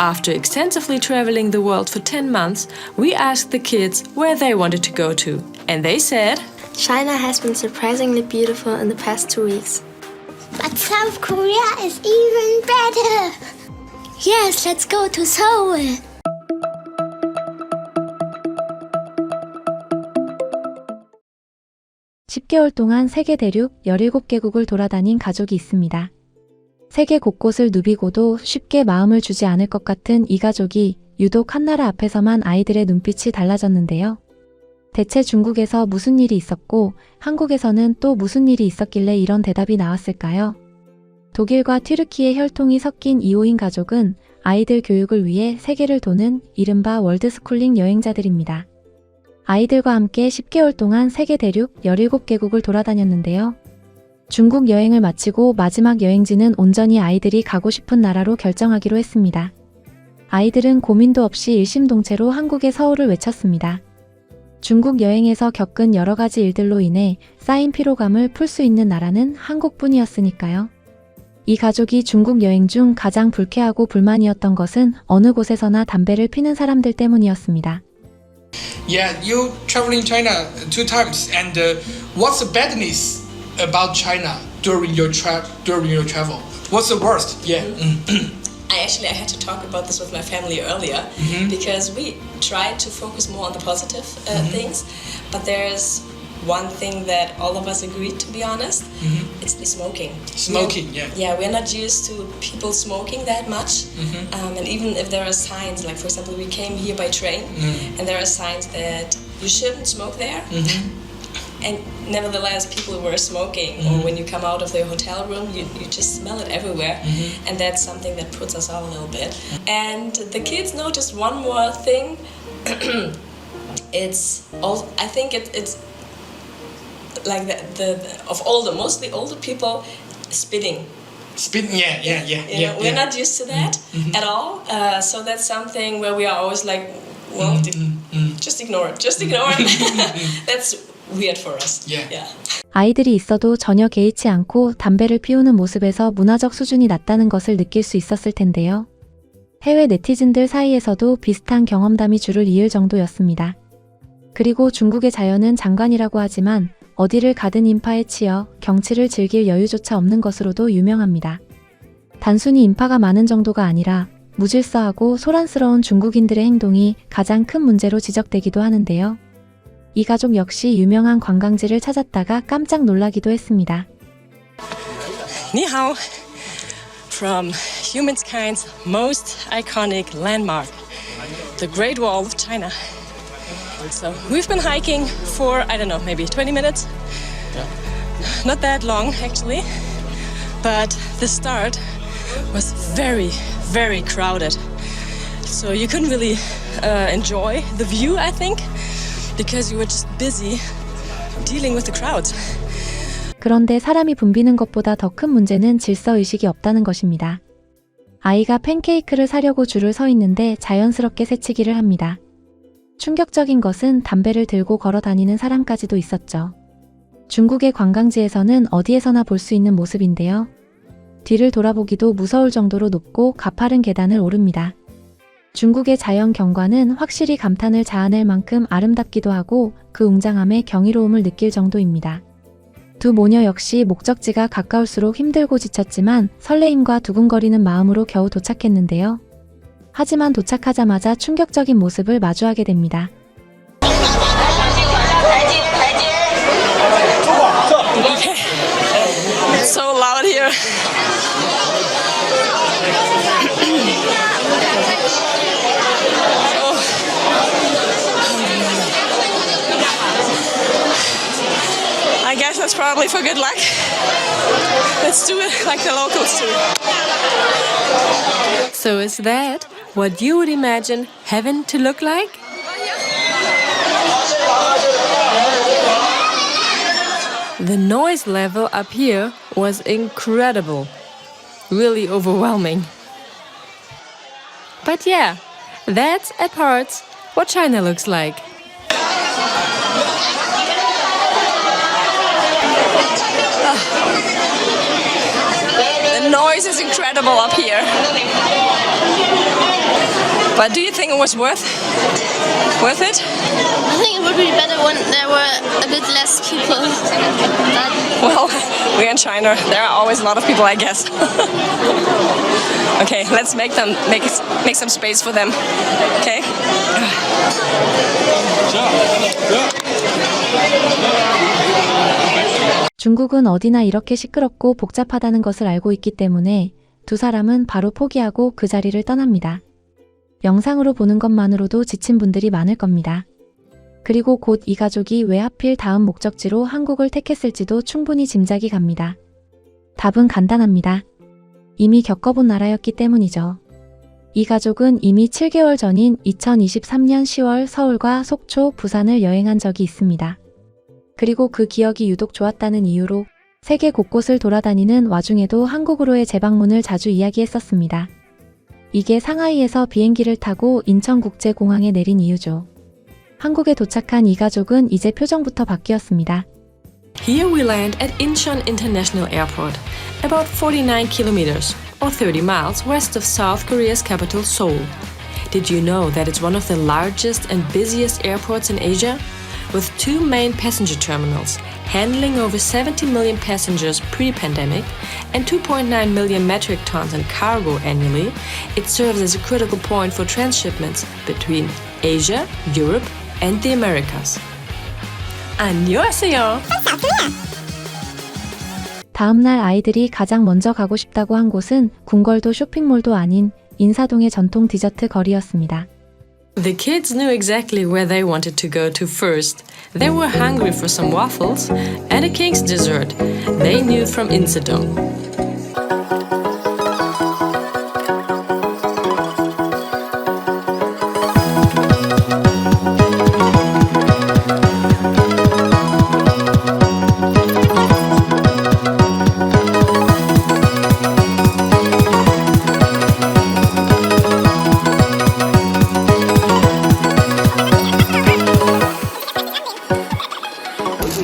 After extensively traveling the world for 10 months, we asked the kids where they wanted to go to. And they said, China has been surprisingly beautiful in the past 2 weeks. But South Korea is even better. Yes, let's go to Seoul. (10개월) 동안 세계 대륙 17개국을 돌아다닌 가족이 있습니다. 세계 곳곳을 누비고도 쉽게 마음을 주지 않을 것 같은 이 가족이 유독 한 나라 앞에서만 아이들의 눈빛이 달라졌는데요. 대체 중국에서 무슨 일이 있었고 한국에서는 또 무슨 일이 있었길래 이런 대답이 나왔을까요? 독일과 튀르키의 혈통이 섞인 이호인 가족은 아이들 교육을 위해 세계를 도는 이른바 월드스쿨링 여행자들입니다. 아이들과 함께 10개월 동안 세계 대륙 17개국을 돌아다녔는데요. 중국 여행을 마치고 마지막 여행지는 온전히 아이들이 가고 싶은 나라로 결정하기로 했습니다. 아이들은 고민도 없이 일심동체로 한국의 서울을 외쳤습니다. 중국 여행에서 겪은 여러 가지 일들로 인해 쌓인 피로감을 풀 수 있는 나라는 한국뿐이었으니까요. 이 가족이 중국 여행 중 가장 불쾌하고 불만이었던 것은 어느 곳에서나 담배를 피는 사람들 때문이었습니다. Yeah, you traveling China 2 times, and what's the badness about China during your travel? What's the worst? Yeah. I had to talk about this with my family earlier because we tried to focus more on the positive things, but there's one thing that all of us agreed, to be honest, it's the smoking. Smoking, Yeah, we're not used to people smoking that much, and even if there are signs, like for example, we came here by train, and there are signs that you shouldn't smoke there, and nevertheless people were smoking, or when you come out of the hotel room, you just smell it everywhere, and that's something that puts us off a little bit. And the kids noticed one more thing. I think it's like mostly older people spitting. Spitting, yeah. We're not used to that at all. So that's something where we are always like, well, just ignore it. That's weird for us. Yeah. 아이들이 있어도 전혀 개의치 않고 담배를 피우는 모습에서 문화적 수준이 낮다는 것을 느낄 수 있었을 텐데요. 해외 네티즌들 사이에서도 비슷한 경험담이 줄을 이을 정도였습니다. 그리고 중국의 자연은 장관이라고 하지만 어디를 가든 인파에 치여 경치를 즐길 여유조차 없는 것으로도 유명합니다. 단순히 인파가 많은 정도가 아니라 무질서하고 소란스러운 중국인들의 행동이 가장 큰 문제로 지적되기도 하는데요. 이 가족 역시 유명한 관광지를 찾았다가 깜짝 놀라기도 했습니다. Ni hao, from humankind's most iconic landmark, the Great Wall of China. So we've been hiking for, I don't know, maybe 20 minutes. Not that long, actually. But the start was very, very crowded. So you couldn't really enjoy the view, I think, because you were just busy dealing with the crowds. 그런데 사람이 붐비는 것보다 더 큰 문제는 질서의식이 없다는 것입니다. 아이가 팬케이크를 사려고 줄을 서 있는데 자연스럽게 새치기를 합니다. 충격적인 것은 담배를 들고 걸어 다니는 사람까지도 있었죠. 중국의 관광지에서는 어디에서나 볼 수 있는 모습인데요. 뒤를 돌아보기도 무서울 정도로 높고 가파른 계단을 오릅니다. 중국의 자연 경관은 확실히 감탄을 자아낼 만큼 아름답기도 하고 그 웅장함에 경이로움을 느낄 정도입니다. 두 모녀 역시 목적지가 가까울수록 힘들고 지쳤지만 설레임과 두근거리는 마음으로 겨우 도착했는데요. 하지만 도착하자마자 충격적인 모습을 마주하게 됩니다. It's so loud here. I guess that's probably for good luck. Let's do it like the locals do. so is that what you would imagine heaven to look like? The noise level up here was incredible. Really overwhelming. But yeah, that's at parts what China looks like. The noise is incredible up here. But do you think it was worth it? I think it would be better when there were a bit less people. Well, we're in China. There are always a lot of people, I guess. Okay, let's make some space for them. Okay. 중국은 어디나 이렇게 시끄럽고 복잡하다는 것을 알고 있기 때문에 두 사람은 바로 포기하고 그 자리를 떠납니다. 영상으로 보는 것만으로도 지친 분들이 많을 겁니다. 그리고 곧 이 가족이 왜 하필 다음 목적지로 한국을 택했을지도 충분히 짐작이 갑니다. 답은 간단합니다. 이미 겪어본 나라였기 때문이죠. 이 가족은 이미 7개월 전인 2023년 10월 서울과 속초, 부산을 여행한 적이 있습니다. 그리고 그 기억이 유독 좋았다는 이유로 세계 곳곳을 돌아다니는 와중에도 한국으로의 재방문을 자주 이야기했었습니다. 이게 상하이에서 비행기를 타고 인천국제공항에 내린 이유죠. 한국에 도착한 이 가족은 이제 표정부터 바뀌었습니다. Here we land at Incheon International Airport, about 49 kilometers or 30 miles west of South Korea's capital Seoul. Did you know that it's one of the largest and busiest airports in Asia? With two main passenger terminals, handling over 70 million passengers pre-pandemic and 2.9 million metric tons in cargo annually, it serves as a critical point for transshipments between Asia, Europe, and the Americas. 안녕하세요. 다음날 아이들이 가장 먼저 가고 싶다고 한 곳은 궁궐도 쇼핑몰도 아닌 인사동의 전통 디저트 거리였습니다. The kids knew exactly where they wanted to go to first. They were hungry for some waffles and a king's dessert. They knew from Insadong.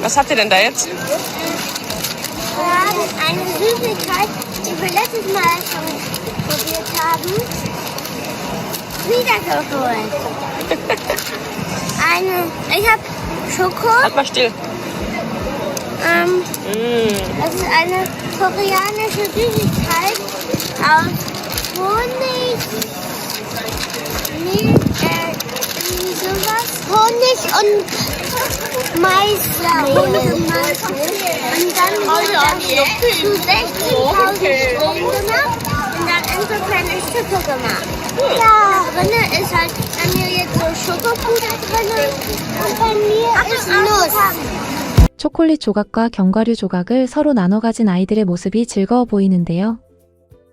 Was habt ihr denn da jetzt? Wir haben eine Süßigkeit, die wir letztes Mal schon probiert haben, wiedergeholt. Ich habe Schoko. Halt mal still. Das ist eine koreanische Süßigkeit aus Honig, Milch, irgendwie sowas. Honig und Mais. Honig und Mais. Und dann wurde das zu 60.000 Strom gemacht und dann in so kleine Stücke gemacht. Ja, drinne ist halt bei mir jetzt so Schokopuder drinne und bei mir ist Nuss. 초콜릿 조각과 견과류 조각을 서로 나눠 가진 아이들의 모습이 즐거워 보이는데요.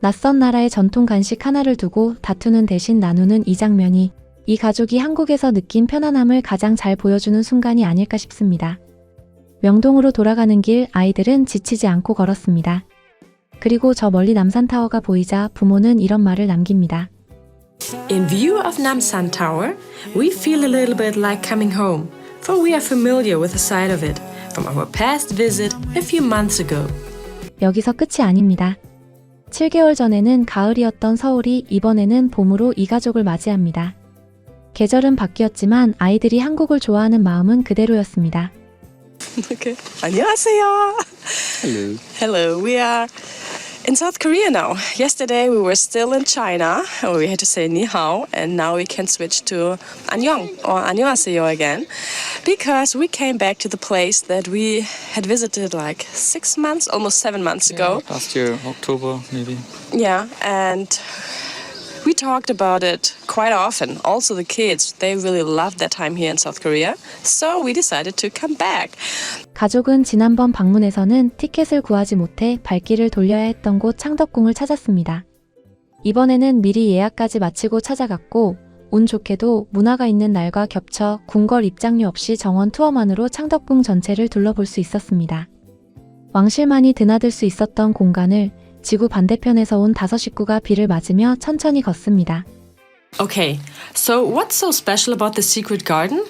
낯선 나라의 전통 간식 하나를 두고 다투는 대신 나누는 이 장면이 이 가족이 한국에서 느낀 편안함을 가장 잘 보여주는 순간이 아닐까 싶습니다. 명동으로 돌아가는 길 아이들은 지치지 않고 걸었습니다. 그리고 저 멀리 남산타워가 보이자 부모는 이런 말을 남깁니다. In view of Namsan Tower, we feel a little bit like coming home, for we are familiar with the sight of it from our past visit a few months ago. 여기서 끝이 아닙니다. 7개월 전에는 가을이었던 서울이 이번에는 봄으로 이 가족을 맞이합니다. 계절은 바뀌었지만 아이들이 한국을 좋아하는 마음은 그대로였습니다. Okay. 안녕하세요. Hello. Hello. We are in South Korea now. Yesterday we were still in China. We had to say ni hao, and now we can switch to 안녕 or 안녕하세요 again, because we came back to the place that we had visited like 6 months, almost 7 months ago. Last year, October, maybe. Yeah, and we talked about it quite often. Also the kids, they really loved their time here in South Korea. So we decided to come back. 가족은 지난번 방문에서는 티켓을 구하지 못해 발길을 돌려야 했던 곳 창덕궁을 찾았습니다. 이번에는 미리 예약까지 마치고 찾아갔고 운 좋게도 문화가 있는 날과 겹쳐 궁궐 입장료 없이 정원 투어만으로 창덕궁 전체를 둘러볼 수 있었습니다. 왕실만이 드나들 수 있었던 공간을 지구 반대편에서 온 5 식구가 비를 맞으며 천천히 걷습니다. Okay, so what's so special about the secret garden?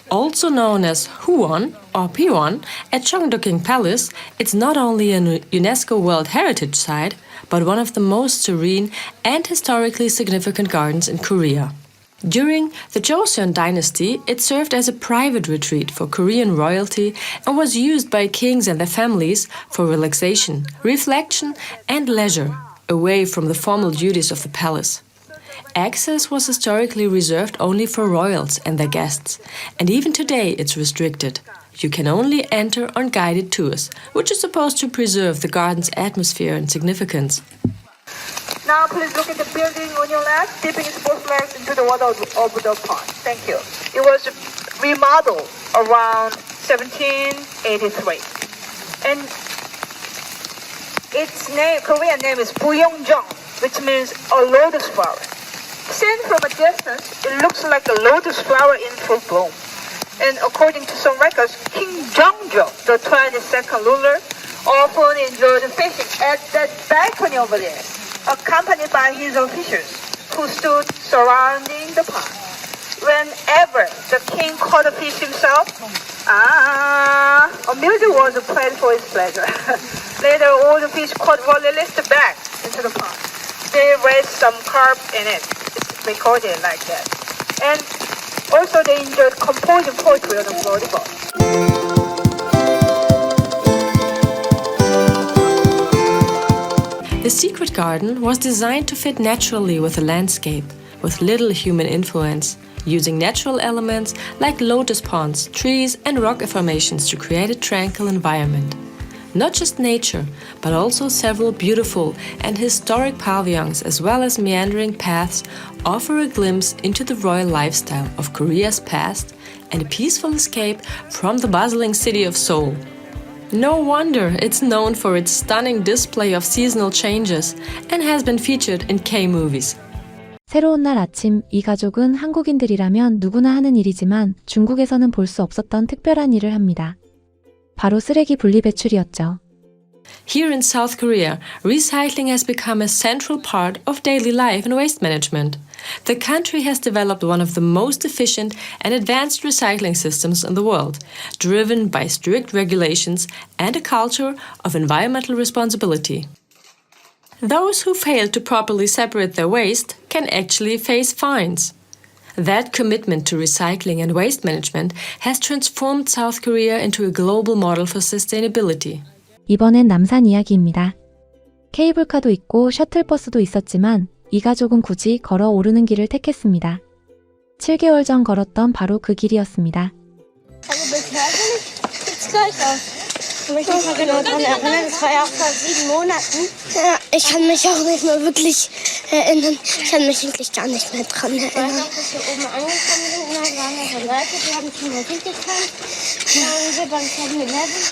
Also known as Huwon or Piwon, at Cheongdeok Palace, it's not only a UNESCO World Heritage Site, but one of the most serene and historically significant gardens in Korea. During the Joseon dynasty, it served as a private retreat for Korean royalty and was used by kings and their families for relaxation, reflection, and leisure, away from the formal duties of the palace. Access was historically reserved only for royals and their guests, and even today it's restricted. You can only enter on guided tours, which is supposed to preserve the garden's atmosphere and significance. Now please look at the building on your left, dipping its both legs into the water of the pond. Thank you. It was remodeled around 1783. And its name, Korean name is Buyongjong, which means a lotus flower. Seen from a distance, it looks like a lotus flower in full bloom. And according to some records, King Jeongjo, the 22nd ruler, often enjoyed fishing at that balcony over there, accompanied by his officials, who stood surrounding the pond. Whenever the king caught a fish himself, music was played for his pleasure. Later, all the fish caught were released back into the pond. They raised some carp in it. It's recorded like that. And also, they enjoyed composing poetry on the floating boat. The secret garden was designed to fit naturally with the landscape, with little human influence, using natural elements like lotus ponds, trees, and rock formations to create a tranquil environment. Not just nature, but also several beautiful and historic pavilions as well as meandering paths offer a glimpse into the royal lifestyle of Korea's past and a peaceful escape from the bustling city of Seoul. No wonder it's known for its stunning display of seasonal changes and has been featured in K-movies. 새로운 날 아침, 이 가족은 한국인들이라면 누구나 하는 일이지만 중국에서는 볼 수 없었던 특별한 일을 합니다. 바로 쓰레기 분리 배출이었죠. Here in South Korea, recycling has become a central part of daily life and waste management. The country has developed one of the most efficient and advanced recycling systems in the world, driven by strict regulations and a culture of environmental responsibility. Those who fail to properly separate their waste can actually face fines. That commitment to recycling and waste management has transformed South Korea into a global model for sustainability. 이번엔 남산 이야기입니다. 케이블카도 있고 셔틀버스도 있었지만 이 가족은 굳이 걸어 오르는 길을 택했습니다. 7개월 전 걸었던 바로 그 길이었습니다. Ich möchte mich mal genau daran erinnern, das war ja auch vor 7 Monaten. Ja, ich kann mich auch nicht mehr wirklich erinnern. Ich kann mich wirklich gar nicht mehr dran erinnern. Ich weiß auch, dass wir oben angekommen sind, da waren ja so Leute, die haben schon mal Kind getan. Dann waren wir beim 7-Eleven,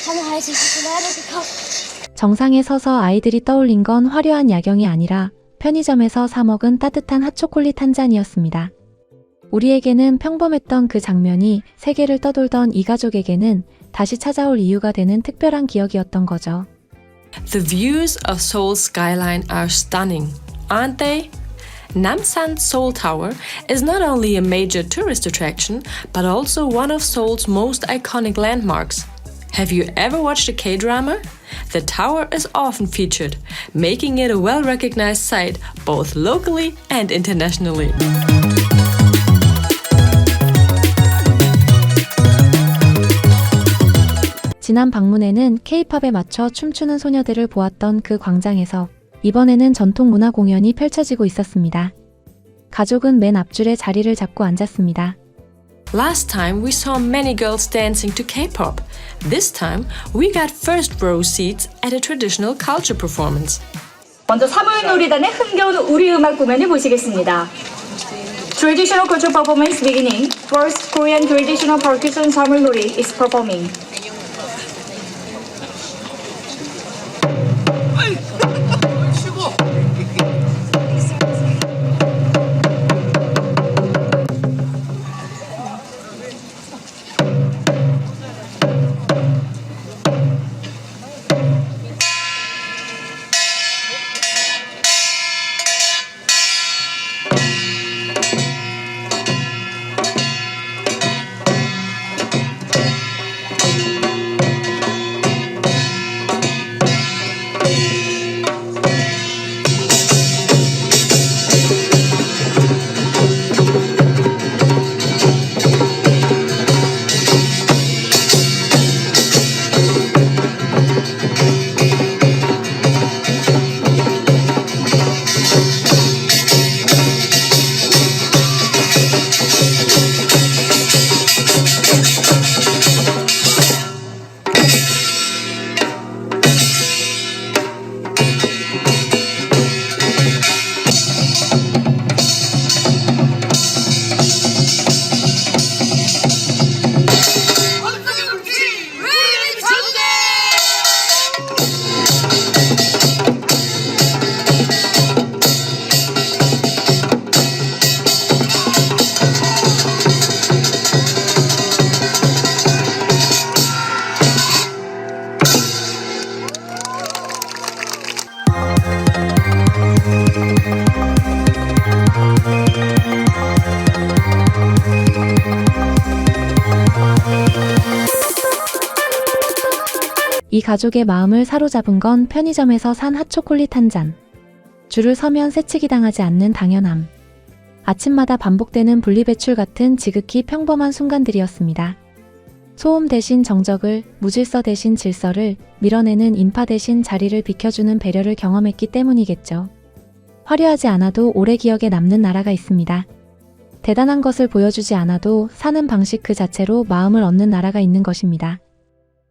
haben heiße Schokolade gekauft. 정상에 서서 아이들이 떠올린 건 화려한 야경이 아니라 편의점에서 사 먹은 따뜻한 핫초콜릿 한 잔이었습니다. 우리에게는 평범했던 그 장면이 세계를 떠돌던 이 가족에게는 다시 찾아올 이유가 되는 특별한 기억이었던 거죠. The views of Seoul's skyline are stunning, aren't they? Namsan Seoul Tower is not only a major tourist attraction, but also one of Seoul's most iconic landmarks. Have you ever watched a K-drama? The tower is often featured, making it a well-recognized site both locally and internationally. 지난 방문에는 K-팝에 맞춰 춤추는 소녀들을 보았던 그 광장에서 이번에는 전통 문화 공연이 펼쳐지고 있었습니다. 가족은 맨 앞줄에 자리를 잡고 앉았습니다. Last time we saw many girls dancing to K-pop. This time we got first row seats at a traditional culture performance. 먼저 사물놀이단의 흥겨운 우리 음악 공연을 보시겠습니다. Traditional culture performance beginning. First Korean traditional percussion 사물놀이 is performing. 이 가족의 마음을 사로잡은 건 편의점에서 산 핫초콜릿 한 잔. 줄을 서면 새치기 당하지 않는 당연함. 아침마다 반복되는 분리배출 같은 지극히 평범한 순간들이었습니다. 소음 대신 정적을, 무질서 대신 질서를, 밀어내는 인파 대신 자리를 비켜주는 배려를 경험했기 때문이겠죠. 화려하지 않아도 오래 기억에 남는 나라가 있습니다. 대단한 것을 보여주지 않아도 사는 방식 그 자체로 마음을 얻는 나라가 있는 것입니다.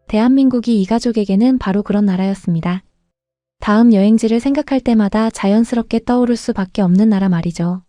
대한민국이 이 가족에게는 바로 그런 나라였습니다. 다음 여행지를 생각할 때마다 자연스럽게 떠오를 수밖에 없는 나라 말이죠.